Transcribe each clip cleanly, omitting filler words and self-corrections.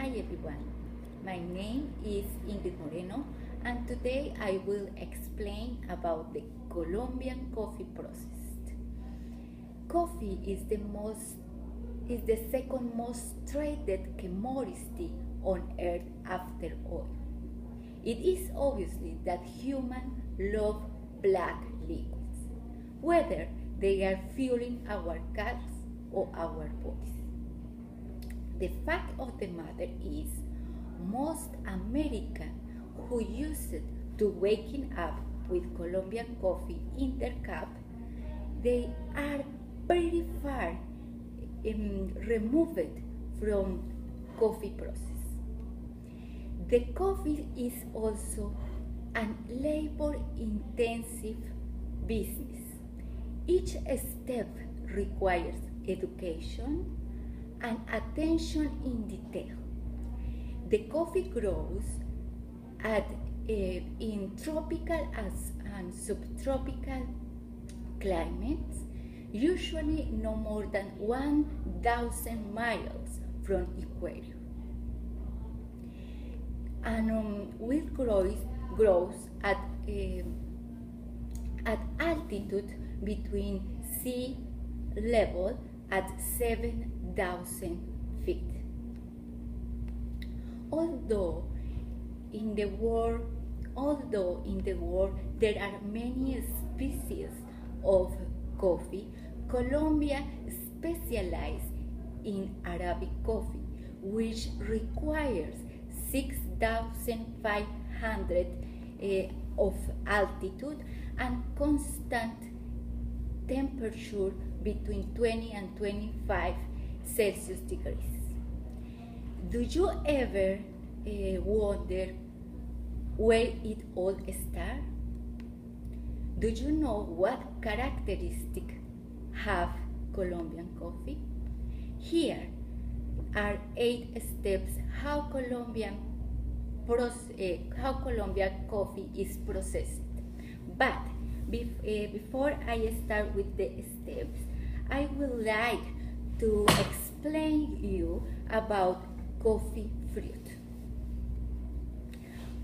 Hi everyone, my name is Ingrid Moreno and today I will explain about the Colombian coffee process. Coffee is the second most traded commodity on earth after oil. It is obviously that humans love black liquids, whether they are fueling our cars or our bodies. The fact of the matter is, most Americans who used to waking up with Colombian coffee in their cup, they are pretty far removed from coffee process. The coffee is also an labor-intensive business. Each step requires education and attention in detail. The coffee grows in tropical and subtropical climates, usually no more than 1,000 miles from equator. And wheat grows at altitude between sea level at 7,000 feet. Although in the world there are many species of coffee, Colombia specializes in Arabic coffee, which requires 6,500 of altitude and constant temperature between 20 and 25 Celsius degrees. Do you ever wonder where it all started? Do you know what characteristics have Colombian coffee? Here are 8 steps how Colombian coffee is processed. But before I start with the steps, I would like to explain you about coffee fruit.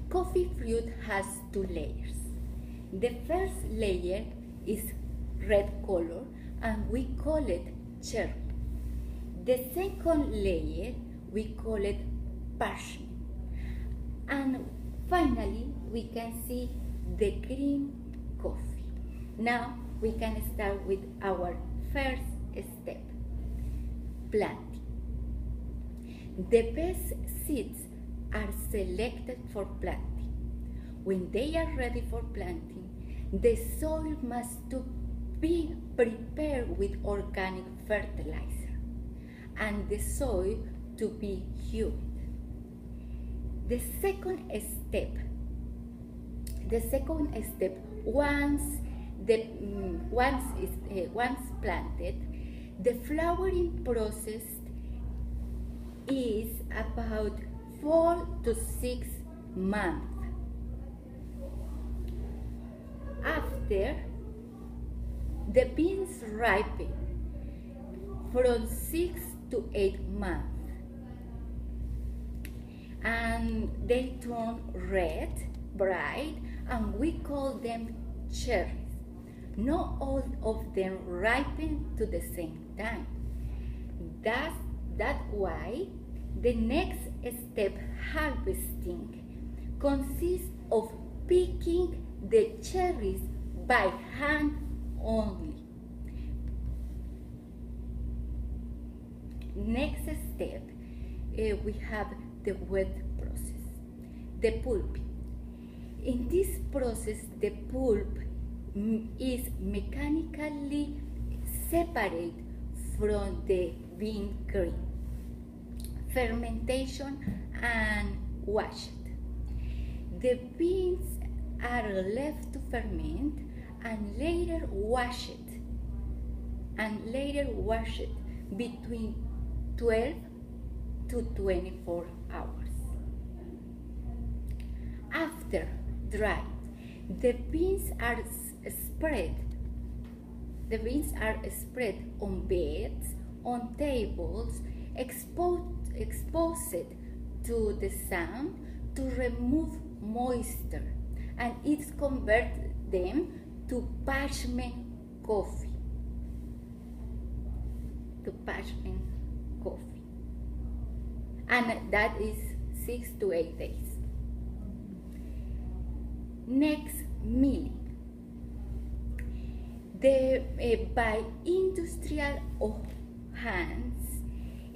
Coffee fruit has 2 layers. The first layer is red color and we call it cherry. The second layer we call it parchment. And finally we can see the green coffee. Now we can start with our first step, planting. The best seeds are selected for planting. When they are ready for planting, the soil must be prepared with organic fertilizer and the soil to be humid. The second step, once planted, the flowering process is about 4 to 6 months. After, the beans ripen from 6 to 8 months and they turn red, bright, and we call them cherries. Not all of them ripen to the same time. That's why the next step, harvesting, consists of picking the cherries by hand only. Next step, we have the wet process, the pulping. In this process, the pulp is mechanically separated from the bean grain. Fermentation and washed. The beans are left to ferment and later washed between 12 to 24 hours. After dried, the beans are spread on beds, on tables, exposed to the sun to remove moisture, and it converts them to parchment coffee. And that is 6 to 8 days. Next, milling. By industrial hands,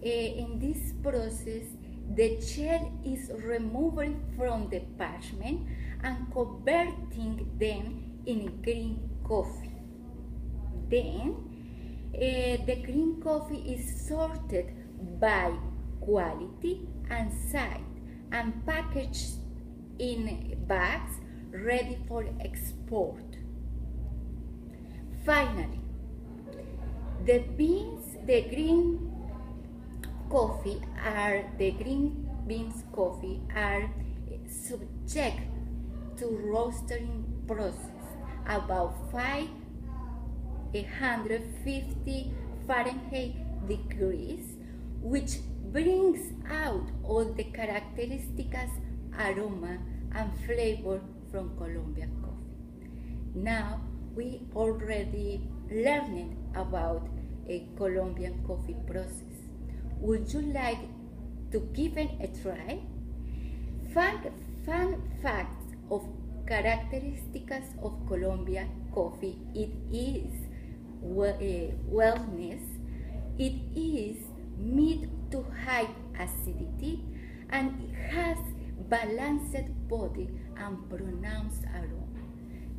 in this process, the shell is removed from the parchment and converting them in green coffee. Then, the green coffee is sorted by quality and size and packaged in bags ready for export. Finally, the green beans coffee are subject to roasting process about 550 Fahrenheit degrees, which brings out all the characteristic aroma and flavor from Colombian coffee. Now we already learned about a Colombian coffee process. Would you like to give it a try? Fun facts of characteristics of Colombian coffee: it is wellness, it is mid to high acidity, and it has balanced body and pronounced aroma.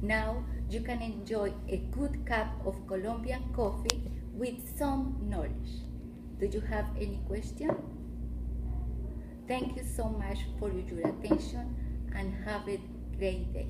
Now you can enjoy a good cup of Colombian coffee with some knowledge. Do you have any question? Thank you so much for your attention and have a great day.